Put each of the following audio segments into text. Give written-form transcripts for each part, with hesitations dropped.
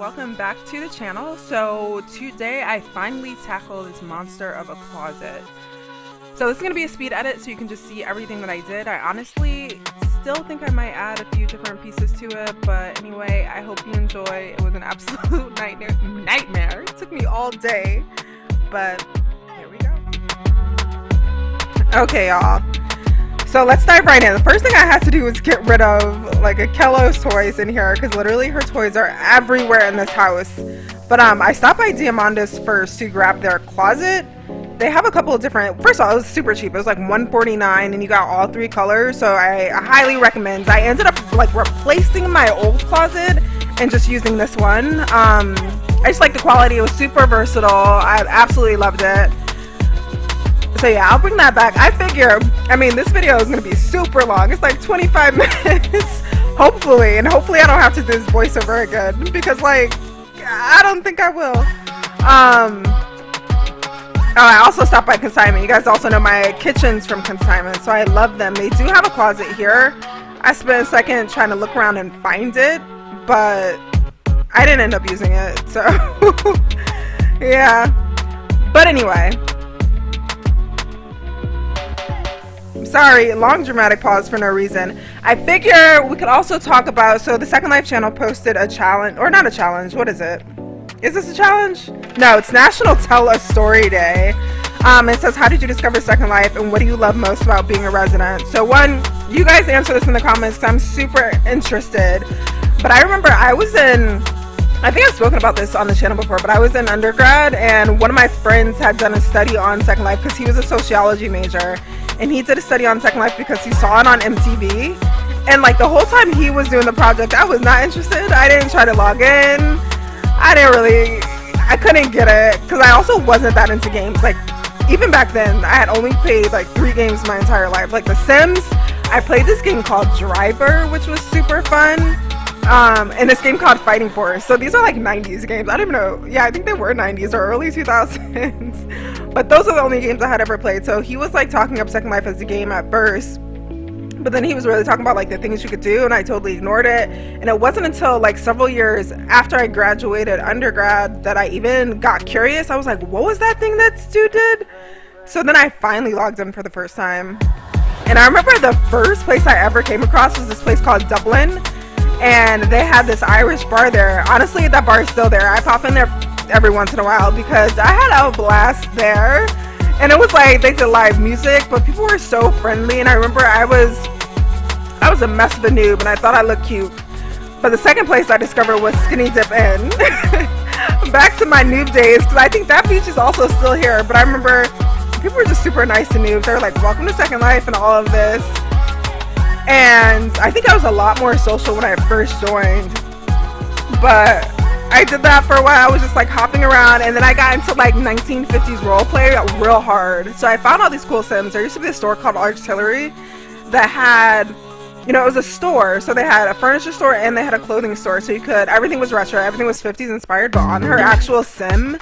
welcome back to the channel. So today I finally tackled this monster of a closet. So this is going to be a speed edit so you can just see everything that I did. I honestly still think I might add a few different pieces to it, but anyway, I hope you enjoy. It was an absolute nightmare. It took me all day, but here we go. Okay, y'all. So let's dive right in. The first thing I had to do was get rid of like Akello's toys in here because literally her toys are everywhere in this house. But I stopped by Diamondo's first to grab their closet. They have a couple of different, first of all, it was super cheap. It was like $149 and you got all three colors. So I highly recommend. I ended up like replacing my old closet and just using this one. I just like the quality. It was super versatile. I absolutely loved it. So yeah, I'll bring that back. I figure, I mean, this video is going to be super long. It's like 25 minutes, hopefully. And hopefully I don't have to do this voiceover again because like, I don't think I will. Oh, I also stopped by consignment. You guys also know my kitchen's from consignment, so I love them. They do have a closet here. I spent a second trying to look around and find it, but I didn't end up using it, so yeah. But anyway. Sorry, long dramatic pause for no reason. I figure we could also talk about, so the Second Life channel posted a challenge, or not a challenge, what is it? Is this a challenge? No, it's National Tell a Story Day. It says, how did you discover Second Life and what do you love most about being a resident? So one, you guys answer this in the comments because I'm super interested. But I remember I was in, I think I've spoken about this on the channel before, but I was in undergrad and one of my friends had done a study on Second Life because he was a sociology major. And he did a study on Second Life because he saw it on MTV. And like the whole time he was doing the project, I was not interested. I didn't try to log in. I couldn't get it because I also wasn't that into games. Like even back then, I had only played like 3 games my entire life. Like The Sims, I played this game called Driver, which was super fun. And this game called Fighting Force. So these are like 90s games. I don't even know. Yeah, I think they were 90s or early 2000s. But those are the only games I had ever played. So he was like talking up Second Life as a game at first. But then he was really talking about like the things you could do and I totally ignored it. And it wasn't until like several years after I graduated undergrad that I even got curious. I was like, what was that thing that Stu did? So then I finally logged in for the first time. And I remember the first place I ever came across was this place called Dublin. And they had this Irish bar there. Honestly, that bar is still there. I pop in there every once in a while because I had a blast there. And it was like they did live music, but people were so friendly. And I remember I was a mess of a noob and I thought I looked cute. But the second place I discovered was Skinny Dip Inn. Back to my noob days because I think that beach is also still here. But I remember people were just super nice to noobs. They were like, welcome to Second Life and all of this. And I think I was a lot more social when I first joined, but I did that for a while. I was just like hopping around and then I got into like 1950s roleplay real hard. So I found all these cool Sims. There used to be a store called Artillery that had, you know, it was a store. So they had a furniture store and they had a clothing store. So you could, everything was retro, everything was 50s inspired, but on her actual Sim,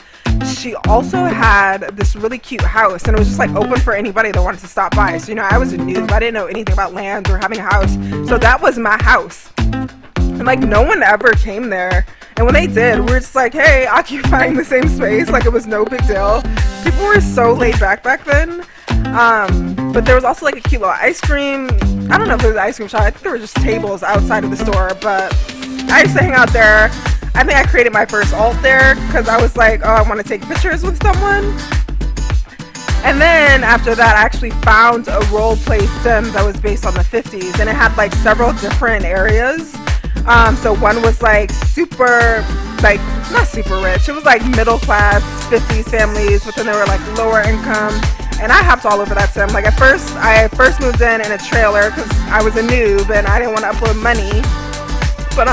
she also had this really cute house and it was just like open for anybody that wanted to stop by. So, you know, I was a noob. I didn't know anything about land or having a house. So that was my house. And like no one ever came there. And when they did, we were just like, hey, occupying the same space. Like it was no big deal. People were so laid back then. But there was also like a cute little ice cream. I don't know if it was an ice cream shop. I think there were just tables outside of the store. But I used to hang out there. I think I created my first alt there because I was like, oh, I want to take pictures with someone. And then after that, I actually found a roleplay sim that was based on the 50s and it had like several different areas. So one was like super, like not super rich. It was like middle class 50s families, but then they were like lower income. And I hopped all over that sim. Like at first, I first moved in a trailer because I was a noob and I didn't want to upload money. But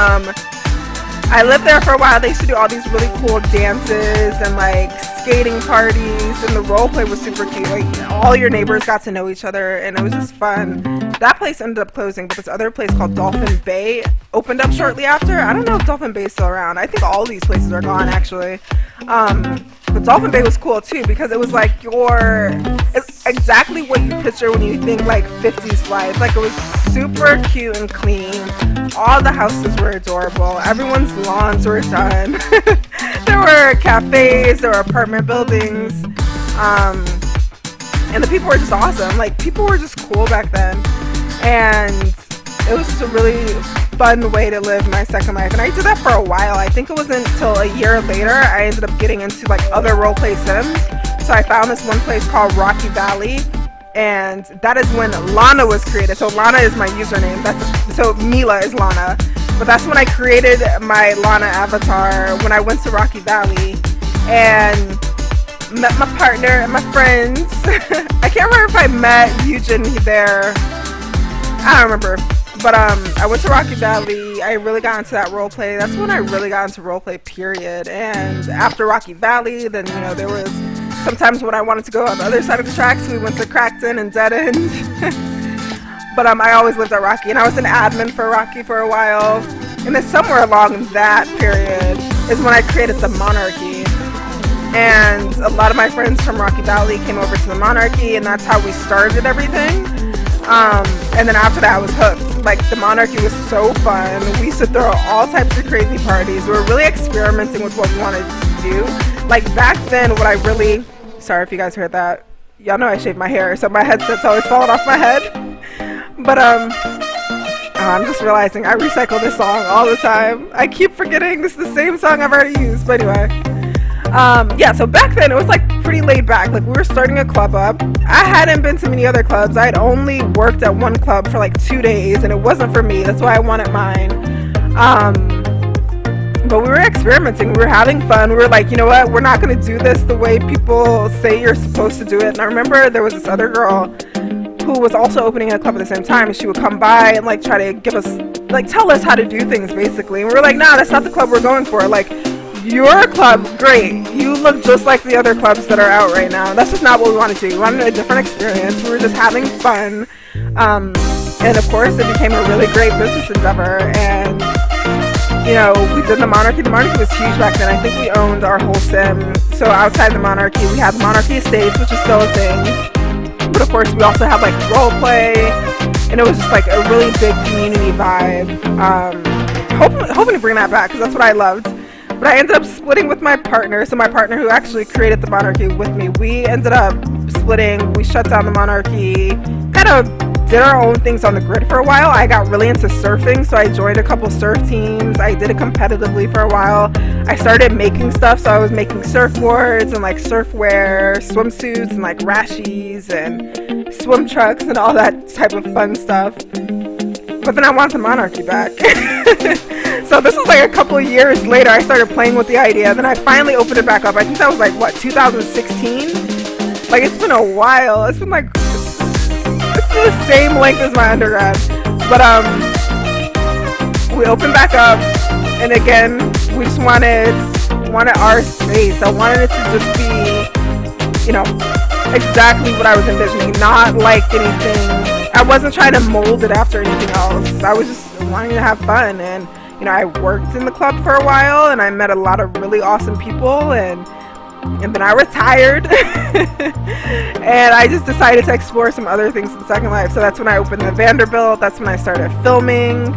I lived there for a while. They used to do all these really cool dances and like skating parties and the role play was super cute. Like all your neighbors got to know each other and it was just fun. That place ended up closing, but this other place called Dolphin Bay opened up shortly after. I don't know if Dolphin Bay is still around. I think all these places are gone actually. But But Dolphin Bay was cool too because it was like it's exactly what you picture when you think like 50s life. Like it was super cute and clean. All the houses were adorable. Everyone's lawns were done. There were cafes, there were apartment buildings, and the people were just awesome. Like people were just cool back then, and it was just a really fun way to live my second life. And I did that for a while. I think it wasn't until a year later I ended up getting into like other roleplay sims. So I found this one place called Rocky Valley, and that is when Lana was created. So Lana is my username. So Meela is Lana. But that's when I created my Lana avatar, when I went to Rocky Valley and met my partner and my friends. I can't remember if I met Eugen there. I don't remember. But I went to Rocky Valley. I really got into that role play. That's when I really got into role play, period. And after Rocky Valley, then there was sometimes when I wanted to go on the other side of the tracks, we went to Crackton and Dead End. But I always lived at Rocky, and I was an admin for Rocky for a while. And then somewhere along that period is when I created the Monarchy. And a lot of my friends from Rocky Valley came over to the Monarchy, and that's how we started everything. And then after that I was hooked. Like the Monarchy was so fun. We used to throw all types of crazy parties. We were really experimenting with what we wanted to do. Like back then what I really, sorry if you guys heard that, y'all know I shaved my hair so my headset's always falling off my head. But I'm just realizing I recycle this song all the time. I keep forgetting this is the same song I've already used. But anyway, yeah, so back then it was like pretty laid back. Like we were starting a club up. I hadn't been to many other clubs. I had only worked at one club for like 2 days, and it wasn't for me. That's why I wanted mine. But we were experimenting. We were having fun. We were like, you know what? We're not going to do this the way people say you're supposed to do it. And I remember there was this other girl who was also opening a club at the same time, and she would come by and like try to give us, like tell us how to do things basically. And we were like, nah, that's not the club we're going for. Like, your club, great. You look just like the other clubs that are out right now. That's just not what we wanted to do. We wanted a different experience. We were just having fun. And of course, it became a really great business endeavor. And, we did the Monarchy. The Monarchy was huge back then. I think we owned our whole sim. So outside the Monarchy, we had the Monarchy Estates, which is still a thing. But of course, we also had like role play. And it was just like a really big community vibe. Hoping to bring that back because that's what I loved. But I ended up splitting with my partner. So my partner who actually created the Monarchy with me, we ended up splitting. We shut down the Monarchy, kind of did our own things on the grid for a while. I got really into surfing, so I joined a couple surf teams. I did it competitively for a while. I started making stuff, so I was making surfboards and like surfwear, swimsuits and like rashies and swim trucks and all that type of fun stuff. But then I want the Monarchy back. So this was like a couple of years later I started playing with the idea. Then I finally opened it back up. I think that was like, 2016? Like it's been a while. It's been like, it's been the same length as my undergrad. But we opened back up, and again, we just wanted our space. I wanted it to just be, exactly what I was envisioning, not like anything. I wasn't trying to mold it after anything else. I was just wanting to have fun. And I worked in the club for a while, and I met a lot of really awesome people, and then I retired. And I just decided to explore some other things in Second Life. So that's when I opened the Vanderbuilt. That's when I started filming.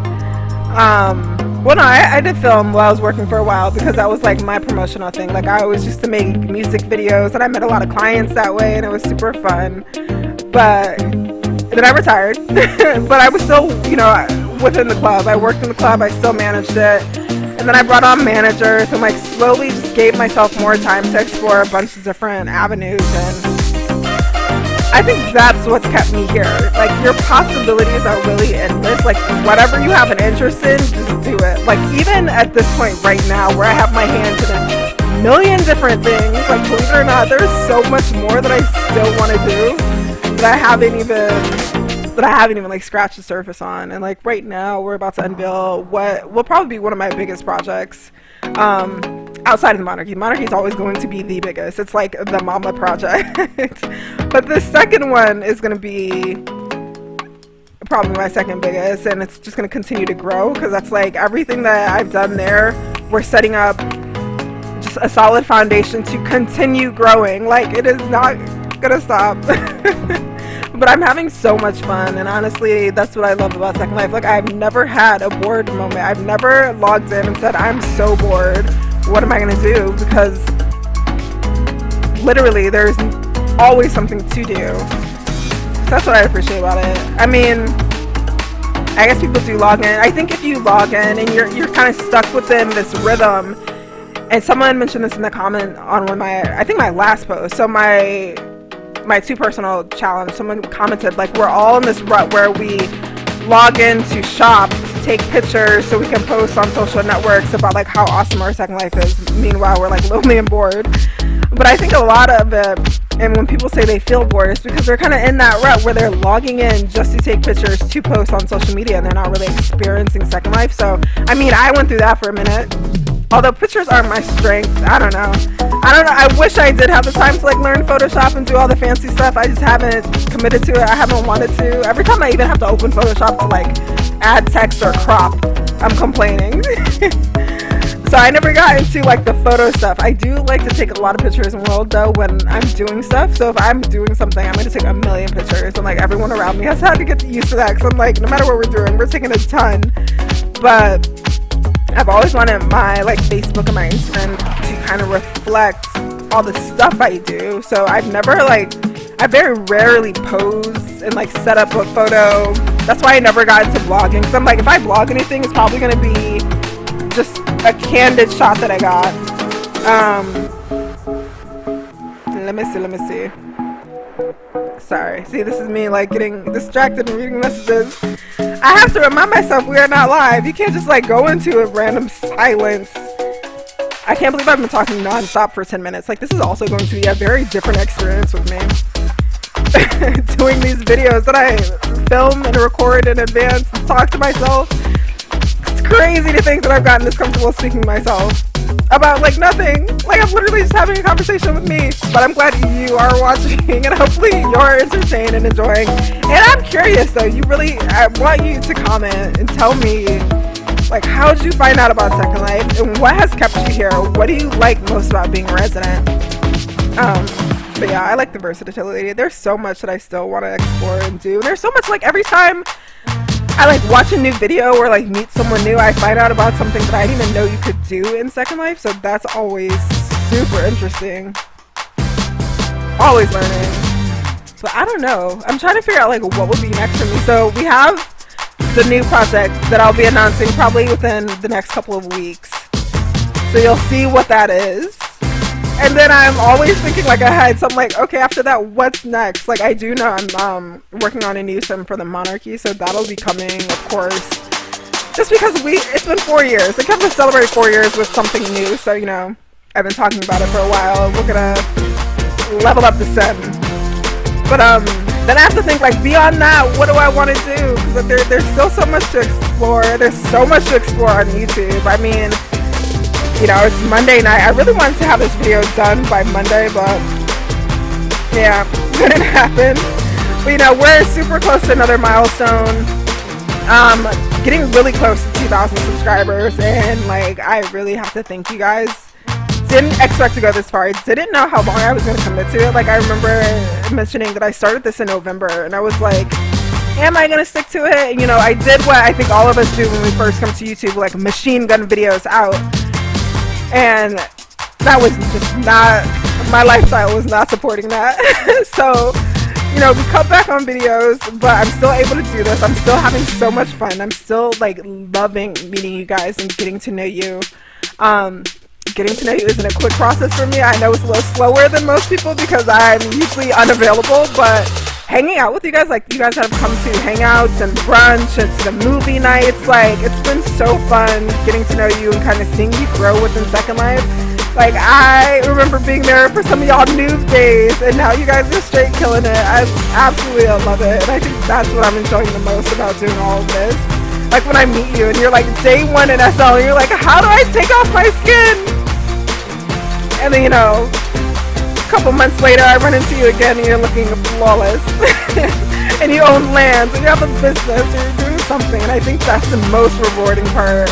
Well, no, I did film while I was working for a while because that was like my promotional thing. Like I always used to make music videos, and I met a lot of clients that way, and it was super fun. But then I retired. But I was still, within the club. I worked in the club. I still managed it. And then I brought on managers and like slowly just gave myself more time to explore a bunch of different avenues. And I think that's what's kept me here. Like your possibilities are really endless. Like whatever you have an interest in, just do it. Like even at this point right now where I have my hands in a million different things, like believe it or not, there's so much more that I still want to do that I haven't even like scratched the surface on. And like right now we're about to unveil what will probably be one of my biggest projects outside of the Monarchy. Monarchy is always going to be the biggest. It's like the mama project. But the second one is going to be probably my second biggest, and it's just going to continue to grow because that's like everything that I've done there. We're setting up a solid foundation to continue growing. Like, it is not gonna stop. But I'm having so much fun, and honestly, that's what I love about Second Life. Like, I've never had a bored moment. I've never logged in and said, I'm so bored, what am I gonna do? Because literally there's always something to do. So that's what I appreciate about it. I mean, I guess people do log in. I think if you log in and you're kind of stuck within this rhythm, and someone mentioned this in the comment on one of my last post. So my 2 personal challenge, someone commented, like, we're all in this rut where we log in to shop, to take pictures so we can post on social networks about like how awesome our Second Life is. Meanwhile, we're like lonely and bored. But I think a lot of it, and when people say they feel bored, it's because they're kind of in that rut where they're logging in just to take pictures to post on social media, and they're not really experiencing Second Life. So, I mean, I went through that for a minute. Although pictures aren't my strength, I don't know. I wish I did have the time to like learn Photoshop and do all the fancy stuff. I just haven't committed to it. I haven't wanted to. Every time I even have to open Photoshop to like add text or crop, I'm complaining. So I never got into like the photo stuff. I do like to take a lot of pictures in World though when I'm doing stuff. So if I'm doing something, I'm going to take a million pictures, and like everyone around me has had to get used to that, because I'm like, no matter what we're doing, we're taking a ton. But I've always wanted my like Facebook and my Instagram to kind of reflect all the stuff I do. So I very rarely pose and like set up a photo. That's why I never got into vlogging. So I'm like, if I vlog anything, it's probably going to be just a candid shot that I got. Let me see. Sorry. See, this is me like getting distracted and reading messages. I have to remind myself we are not live. You can't just like go into a random silence. I can't believe I've been talking non-stop for 10 minutes. Like, this is also going to be a very different experience with me. Doing these videos that I film and record in advance and talk to myself. It's crazy to think that I've gotten this comfortable speaking to myself about like nothing. Like, I'm literally just having a conversation with me. But I'm glad you are watching, and hopefully you're entertained and enjoying. And I'm curious though, I want you to comment and tell me, like, how did you find out about Second Life, and what has kept you here? What do you like most about being a resident? But yeah, I like the versatility. There's so much that I still want to explore and do. And there's so much, like, every time I like watch a new video or like meet someone new, I find out about something that I didn't even know you could do in Second Life. So that's always super interesting. Always learning. But I don't know. I'm trying to figure out like what would be next for me. So we have the new project that I'll be announcing probably within the next couple of weeks. So you'll see what that is. And then I'm always thinking like ahead. So I'm like, okay, after that, what's next? Like, I do know I'm working on a new sim for the Monarchy, so that'll be coming, of course. Just because it's been 4 years. I kept to celebrate 4 years with something new. So, you know, I've been talking about it for a while. We're gonna level up the sim. But then I have to think, like, beyond that, what do I want to do? Because there's still so much to explore. There's so much to explore on YouTube. I mean, you know, it's Monday night. I really wanted to have this video done by Monday, but yeah, didn't happen. But, you know, we're super close to another milestone. Getting really close to 2,000 subscribers, and like, I really have to thank you guys. Didn't expect to go this far. I didn't know how long I was going to commit to it. Like, I remember mentioning that I started this in November, and I was like, am I going to stick to it? And, you know, I did what I think all of us do when we first come to YouTube, like machine gun videos out. And that was just not, my lifestyle was not supporting that. So, you know, we cut back on videos, but I'm still able to do this. I'm still having so much fun. I'm still like loving meeting you guys and getting to know you. Getting to know you isn't a quick process for me. I know it's a little slower than most people because I'm usually unavailable, but hanging out with you guys, like you guys have come to hangouts and brunch and to the movie nights, like it's been so fun getting to know you and kind of seeing you grow within Second Life. Like, I remember being there for some of y'all noob days, and now you guys are straight killing it. I absolutely love it, and I think that's what I'm enjoying the most about doing all of this. Like when I meet you and you're like day one in SL and you're like, how do I take off my skin? And then, you know, a couple months later I run into you again and you're looking flawless. And you own land and you have a business or you're doing something. And I think that's the most rewarding part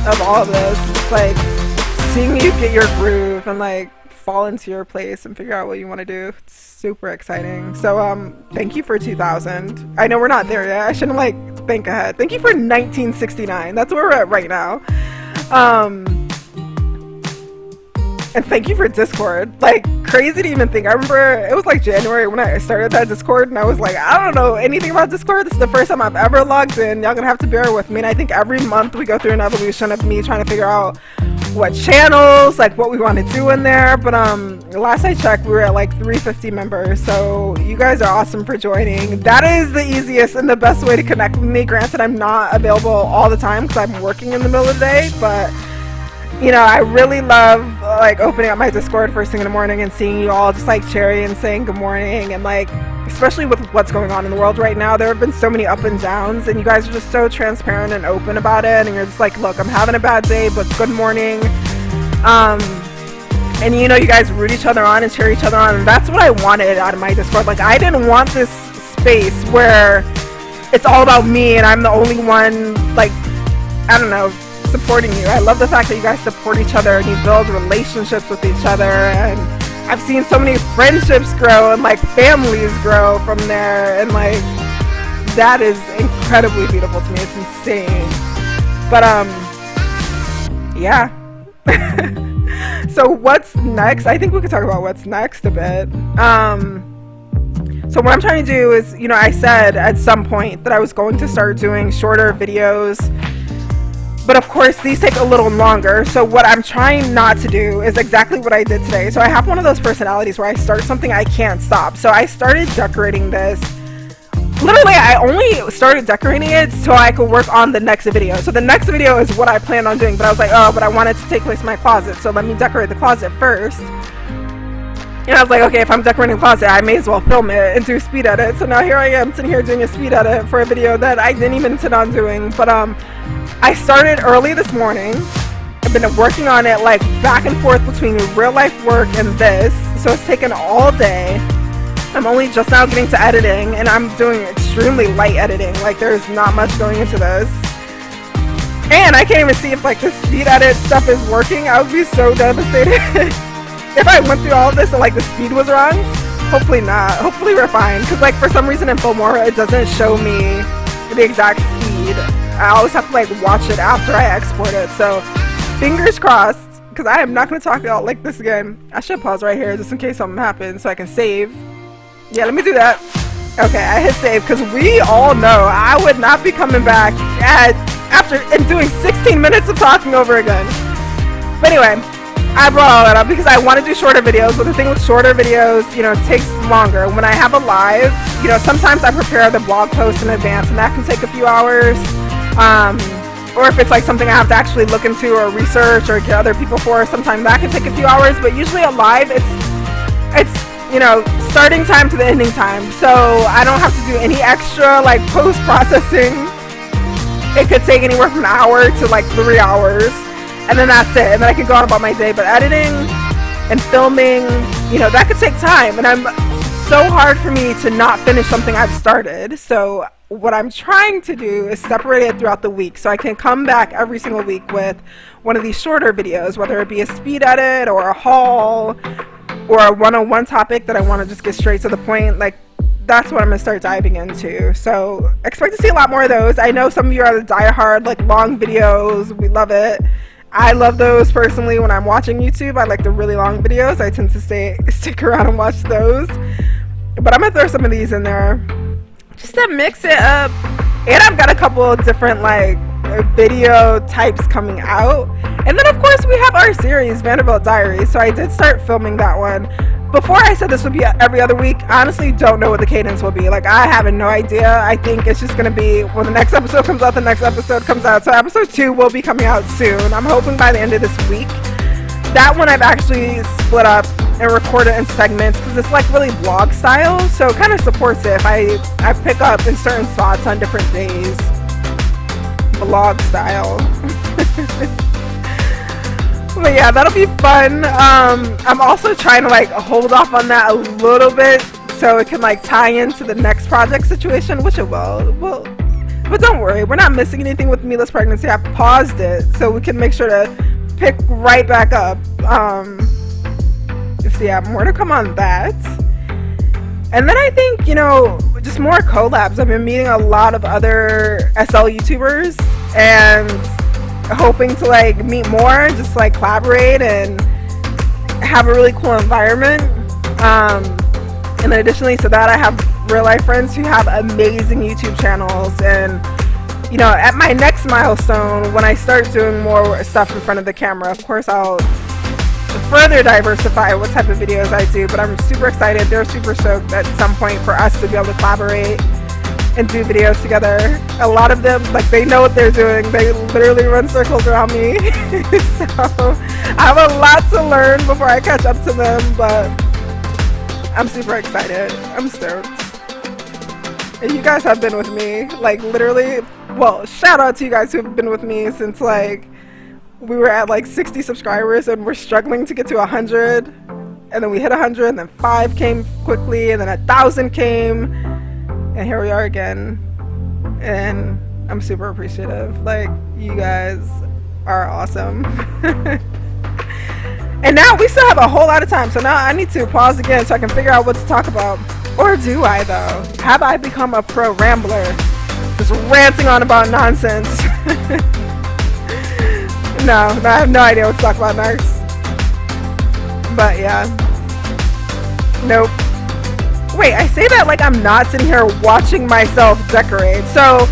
of all of this. It's like seeing you get your groove and like fall into your place and figure out what you want to do. It's super exciting. So thank you for 2000. I know we're not there yet. I shouldn't like think ahead. Thank you for 1969. That's where we're at right now. And thank you for Discord. Like, crazy to even think. I remember it was like January when I started that Discord, and I was like, I don't know anything about Discord. This is the first time I've ever logged in. Y'all gonna have to bear with me. And I think every month we go through an evolution of me trying to figure out what channels, like what we want to do in there. But last I checked, we were at like 350 members. So you guys are awesome for joining. That is the easiest and the best way to connect with me. Granted, I'm not available all the time because I'm working in the middle of the day, but you know, I really love like opening up my Discord first thing in the morning and seeing you all just like cherry and saying good morning, and like especially with what's going on in the world right now, there have been so many up and downs, and you guys are just so transparent and open about it, and you're just like, look, I'm having a bad day, but good morning. And you know, you guys root each other on and cheer each other on, and that's what I wanted out of my Discord. Like, I didn't want this space where it's all about me and I'm the only one, like, I don't know, supporting you. I love the fact that you guys support each other and you build relationships with each other, and I've seen so many friendships grow and like families grow from there, and like that is incredibly beautiful to me. It's insane. But yeah. So what's next? I think we could talk about what's next a bit. So what I'm trying to do is, you know, I said at some point that I was going to start doing shorter videos, but of course these take a little longer. So what I'm trying not to do is exactly what I did today. So I have one of those personalities where I start something, I can't stop. So I started decorating this. Literally, I only started decorating it so I could work on the next video. So the next video is what I planned on doing, but I was like, oh, but I want it to take place in my closet, so let me decorate the closet first. And I was like, okay, if I'm decorating the closet, I may as well film it and do a speed edit. So now here I am sitting here doing a speed edit for a video that I didn't even intend on doing. But I started early this morning. I've been working on it like back and forth between real life work and this. So it's taken all day. I'm only just now getting to editing, and I'm doing extremely light editing. Like, there's not much going into this. And I can't even see if like the speed edit stuff is working. I would be so devastated if I went through all of this and like the speed was wrong. Hopefully not. Hopefully we're fine. Because like for some reason in Filmora it doesn't show me the exact speed. I always have to like watch it after I export it. So fingers crossed, because I am not going to talk out like this again. I should pause right here just in case something happens so I can save. Yeah, let me do that. Okay, I hit save because we all know I would not be coming back after and doing 16 minutes of talking over again. But anyway, I brought all that up because I want to do shorter videos, but the thing with shorter videos, you know, it takes longer. When I have a live, you know, sometimes I prepare the blog post in advance, and that can take a few hours. Or if it's like something I have to actually look into or research or get other people for, sometimes that can take a few hours. But usually a live, it's you know, starting time to the ending time, so I don't have to do any extra like post-processing. It could take anywhere from an hour to like 3 hours, and then that's it, and then I can go on about my day. But editing and filming, you know, that could take time, and I'm so hard for me to not finish something I've started. So what I'm trying to do is separate it throughout the week, so I can come back every single week with one of these shorter videos, whether it be a speed edit or a haul or a one-on-one topic that I want to just get straight to the point. Like, that's what I'm going to start diving into. So expect to see a lot more of those. I know some of you are the diehard, like, long videos. We love it. I love those personally. When I'm watching YouTube, I like the really long videos. I tend to stick around and watch those. But I'm going to throw some of these in there just to mix it up. And I've got a couple of different, like, video types coming out. And then of course we have our series Vanderbuilt Diaries, so I did start filming that one. Before I said this would be every other week, I honestly don't know what the cadence will be. Like, I have no idea. I think it's just gonna be when the next episode comes out, the next episode comes out. So episode 2 will be coming out soon. I'm hoping by the end of this week. That one I've actually split up and recorded in segments because it's like really vlog style, so it kind of supports it if I pick up in certain spots on different days. Vlog style. But yeah, that'll be fun. I'm also trying to like hold off on that a little bit so it can like tie into the next project situation, which it will. But don't worry, we're not missing anything with Meela's pregnancy. I paused it so we can make sure to pick right back up. So yeah, more to come on that. And then I think, you know, just more collabs. I've been meeting a lot of other SL YouTubers and hoping to like meet more, just like collaborate and have a really cool environment. And then additionally to that, I have real life friends who have amazing YouTube channels. And you know, at my next milestone, when I start doing more stuff in front of the camera, of course I'll further diversify what type of videos I do, but I'm super excited. They're super stoked at some point for us to be able to collaborate and do videos together. A lot of them, like, they know what they're doing. They literally run circles around me. So I have a lot to learn before I catch up to them, but I'm super excited. I'm stoked. And you guys have been with me, like, literally, well, shout out to you guys who have been with me since, like, we were at like 60 subscribers and we're struggling to get to 100, and then we hit 100, and then 5 came quickly, and then 1,000 came, and here we are again. And I'm super appreciative. Like, you guys are awesome. And now we still have a whole lot of time, so now I need to pause again so I can figure out what to talk about. Or do I though? Have I become a pro rambler, just ranting on about nonsense? No, I have no idea what to talk about next. But yeah. Nope. Wait, I say that like I'm not sitting here watching myself decorate. So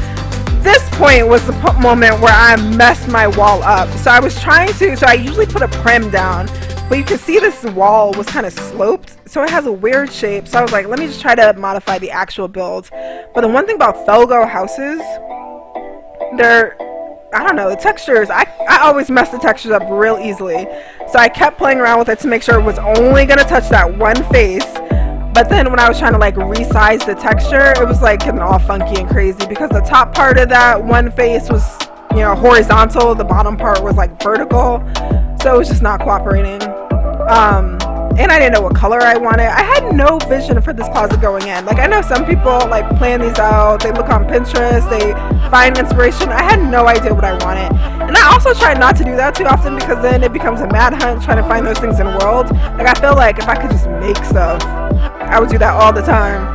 this point was the moment where I messed my wall up. So I was trying to, so I usually put a prim down, but you can see this wall was kind of sloped, so it has a weird shape. So I was like, let me just try to modify the actual build. But the one thing about Felgo houses, I don't know, the textures, I always mess the textures up real easily. So I kept playing around with it to make sure it was only going to touch that one face. But then when I was trying to like resize the texture, it was like getting all funky and crazy because the top part of that one face was, you know, horizontal. The bottom part was like vertical. So it was just not cooperating. And I didn't know what color I wanted. I had no vision for this closet going in. Like, I know some people like plan these out. They look on Pinterest. They find inspiration. I had no idea what I wanted. And I also try not to do that too often because then it becomes a mad hunt trying to find those things in the world. Like, I feel like if I could just make stuff, I would do that all the time.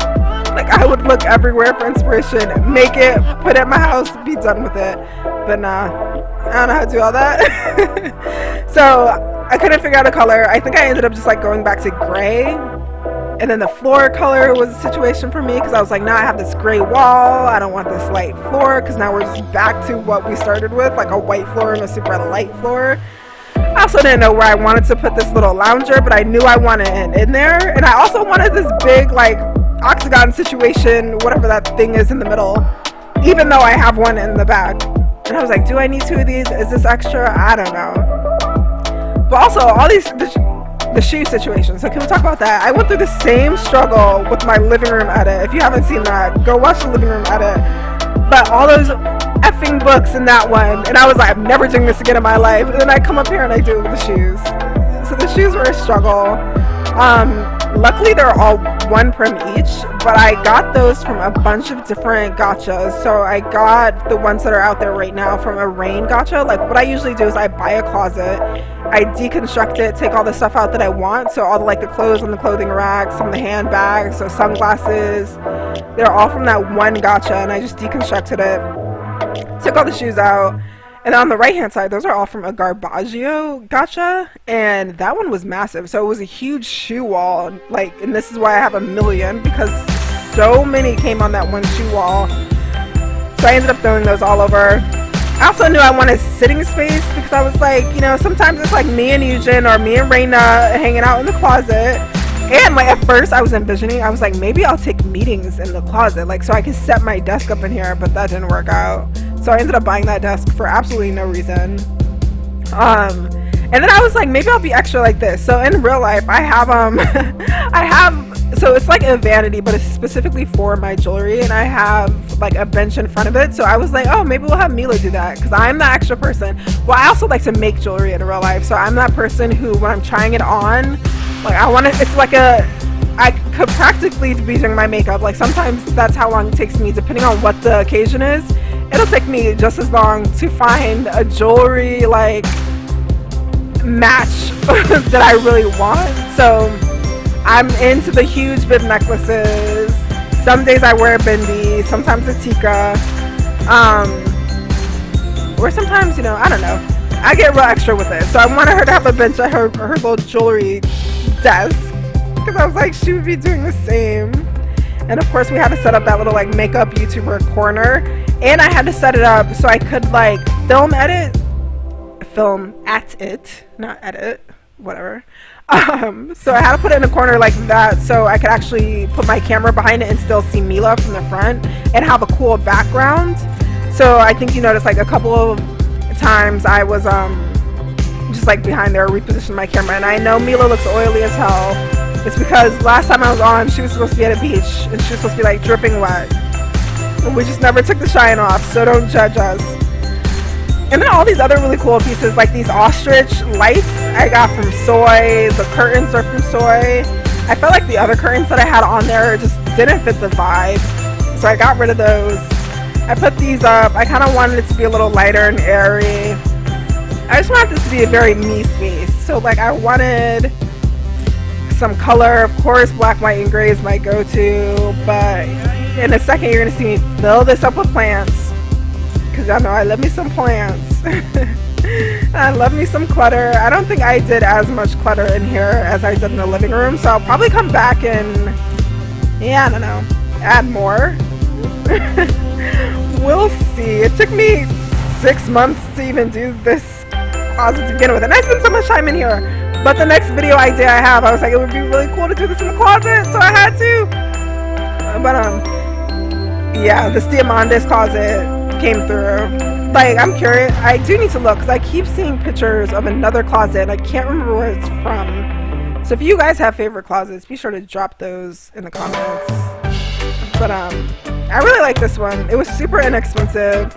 Like, I would look everywhere for inspiration, make it, put it at my house, be done with it. But nah, I don't know how to do all that. So I couldn't figure out a color. I think I ended up just like going back to gray, and then the floor color was a situation for me because I was like, now I have this gray wall, I don't want this light floor, because now we're just back to what we started with, like a white floor and a super light floor. I also didn't know where I wanted to put this little lounger, but I knew I wanted it in there. And I also wanted this big like octagon situation, whatever that thing is in the middle, even though I have one in the back. And I was like, do I need 2 of these? Is this extra? I don't know. But also, all these, the shoe situation. So can we talk about that? I went through the same struggle with my living room edit. If you haven't seen that, go watch the living room edit. But all those effing books in that one, and I was like, I'm never doing this again in my life. And then I come up here and I do it with the shoes. So the shoes were a struggle. Luckily they're all 1 prim each, but I got those from a bunch of different gachas. So I got the ones that are out there right now from a Rain gacha. Like, what I usually do is I buy a closet, I deconstruct it, take all the stuff out that I want. So all the, like, the clothes on the clothing rack, some of the handbags, so sunglasses, they're all from that one gacha, and I just deconstructed it, took all the shoes out. And on the right hand side, those are all from a Garbaggio gacha, and that one was massive. So it was a huge shoe wall, like, and this is why I have 1 million, because so many came on that one shoe wall. So I ended up throwing those all over. I also knew I wanted sitting space because I was like, you know, sometimes it's like me and Eugen or me and Reina hanging out in the closet. And like at first I was envisioning, I was like, maybe I'll take meetings in the closet, like, so I could set my desk up in here, but that didn't work out. So I ended up buying that desk for absolutely no reason. And then I was like, maybe I'll be extra like this. So in real life, I have so it's like a vanity, but it's specifically for my jewelry, and I have like a bench in front of it. So I was like, oh, maybe we'll have Meela do that, because I'm the extra person. Well, I also like to make jewelry in real life, so I'm that person who, when I'm trying it on, like, I want to, it's like I could practically be doing my makeup. Like, sometimes that's how long it takes me, depending on what the occasion is. It'll take me just as long to find a jewelry, like, match that I really want. So I'm into the huge bib necklaces. Some days I wear a bindi, sometimes a tika, or sometimes, you know, I don't know. I get real extra with it. So I wanted her to have a bench at her little jewelry desk, because I was like, she would be doing the same. And of course we had to set up that little like makeup YouTuber corner, and I had to set it up so I could like film at it, not edit, whatever. So I had to put it in a corner like that so I could actually put my camera behind it and still see Meela from the front and have a cool background. So I think you noticed like a couple of times I was just like behind there repositioning my camera, and I know Meela looks oily as hell. It's because last time I was on, she was supposed to be at a beach and she was supposed to be like dripping wet. And we just never took the shine off, so don't judge us. And then all these other really cool pieces, like these ostrich lights I got from Soy. The curtains are from Soy. I felt like the other curtains that I had on there just didn't fit the vibe, so I got rid of those. I put these up. I kind of wanted it to be a little lighter and airy. I just wanted this to be a very me space. So like I wanted some color. Of course, black, white, and gray is my go-to, but in a second you're gonna see me fill this up with plants, because y'all know I love me some plants. I love me some clutter. I don't think I did as much clutter in here as I did in the living room, so I'll probably come back and, yeah, I don't know, add more. We'll see. It took me 6 months to even do this closet to begin with, and I spent so much time in here. But the next video idea I have, I was like, it would be really cool to do this in the closet, so I had to. But yeah, this Diamandis closet came through. Like, I'm curious. I do need to look, because I keep seeing pictures of another closet and I can't remember where it's from. So if you guys have favorite closets, be sure to drop those in the comments. But I really like this one. It was super inexpensive.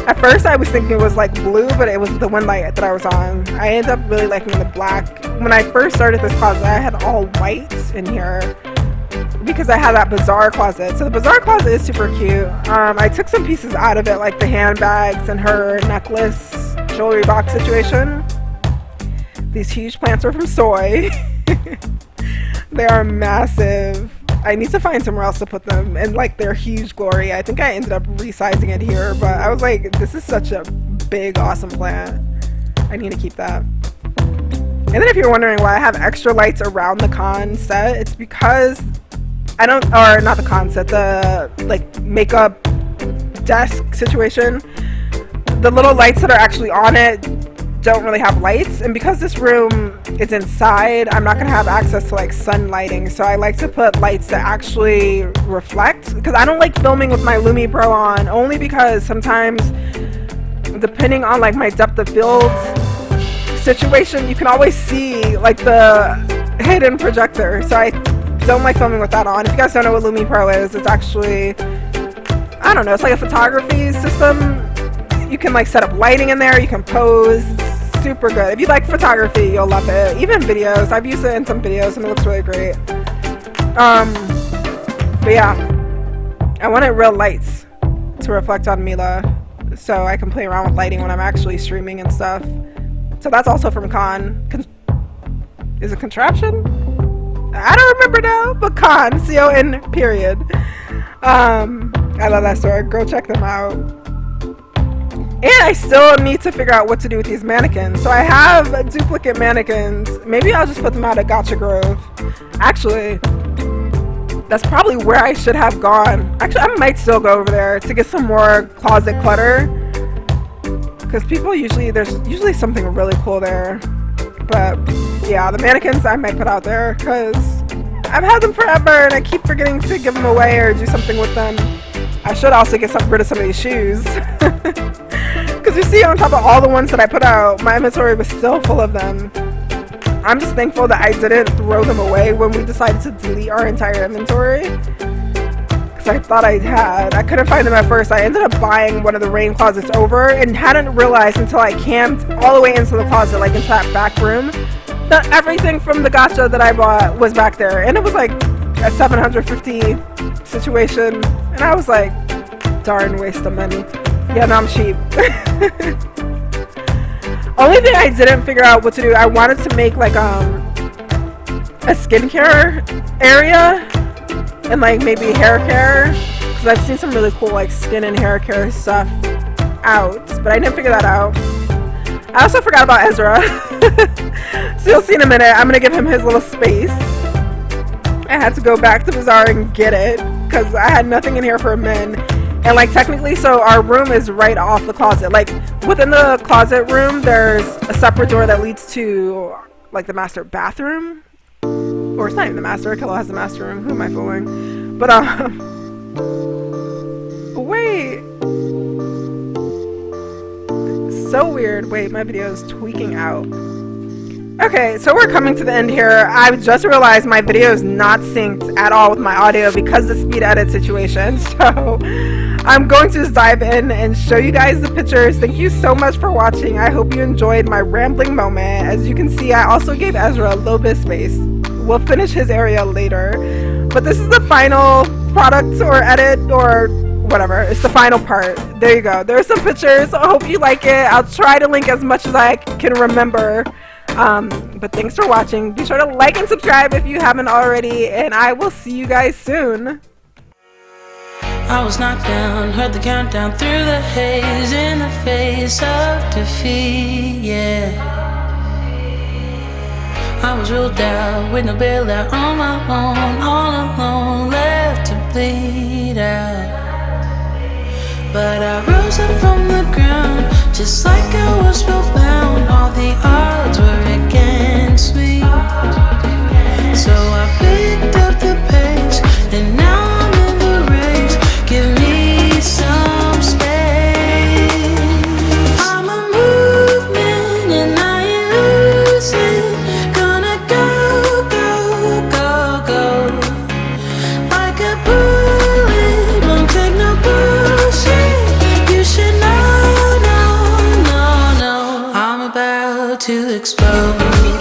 At first I was thinking it was like blue, but it was the one light that I was on. I ended up really liking the black. When I first started this closet, I had all white in here because I had that bazaar closet. So the bazaar closet is super cute. I took some pieces out of it, like the handbags and her necklace jewelry box situation. These huge plants are from Soy. They are massive. I need to find somewhere else to put them in like their huge glory. I think I ended up resizing it here, but I was like, this is such a big, awesome plant. I need to keep that. And then if you're wondering why I have extra lights around the con set, it's because I don't, or not the con set, the like makeup desk situation. The little lights that are actually on it don't really have lights, and because this room is inside, I'm not gonna have access to like sun lighting, so I like to put lights that actually reflect, because I don't like filming with my Lumi Pro on, only because sometimes depending on like my depth of field situation, you can always see like the hidden projector, so I don't like filming with that on. If you guys don't know what Lumi Pro is, it's actually, I don't know, it's like a photography system. You can like set up lighting in there, you can pose. Super good. If you like photography, you'll love it. Even videos, I've used it in some videos and it looks really great. But yeah, I wanted real lights to reflect on Meela so I can play around with lighting when I'm actually streaming and stuff. So that's also from is it Contraption? I don't remember now, but Con, C-O-N period. I love that store. Go check them out. And I still need to figure out what to do with these mannequins. So I have duplicate mannequins. Maybe I'll just put them out at Gotcha Grove. Actually, that's probably where I should have gone. Actually, I might still go over there to get some more closet clutter. Because there's usually something really cool there. But yeah, the mannequins I might put out there because I've had them forever and I keep forgetting to give them away or do something with them. I should also get rid of some of these shoes. Because you see, on top of all the ones that I put out, my inventory was still full of them. I'm just thankful that I didn't throw them away when we decided to delete our entire inventory. Because I thought I had. I couldn't find them at first. I ended up buying one of the rain closets over and hadn't realized until I camped all the way into the closet, like into that back room, that everything from the gacha that I bought was back there. And it was like a 750 situation. And I was like, darn waste of money. Yeah, no, I'm cheap. Only thing I didn't figure out what to do, I wanted to make like a skincare area and like maybe hair care, because I've seen some really cool like skin and hair care stuff out, but I didn't figure that out. I also forgot about Ezra. So you'll see in a minute. I'm gonna give him his little space. I had to go back to Bazaar and get it because I had nothing in here for men. And like technically, so our room is right off the closet. Like within the closet room, there's a separate door that leads to like the master bathroom. Or it's not even the master. Kilo has the master room. Who am I fooling? But wait. So weird. Wait, my video is tweaking out. Okay, so we're coming to the end here. I just realized my video is not synced at all with my audio because of the speed edit situation. So I'm going to just dive in and show you guys the pictures. Thank you so much for watching. I hope you enjoyed my rambling moment. As you can see, I also gave Ezra a little bit of space. We'll finish his area later. But this is the final product or edit or whatever. It's the final part. There you go. There's some pictures. I hope you like it. I'll try to link as much as I can remember. But thanks for watching. Be sure to like and subscribe if you haven't already, and I will see you guys soon. I was knocked down, heard the countdown through the haze in the face of defeat, yeah. I was ruled out with no bailout on my own, all alone, left to bleed out. But I rose up from the ground, just like I was spellbound. All the odds were against me, so I picked up the pace, and now I'm in the race. Give me some space. I'm a movement and I ain't losing. Gonna go, go, go, go. Like a bullet, won't take no bullshit. You should know, no, no, no. I'm about to explode.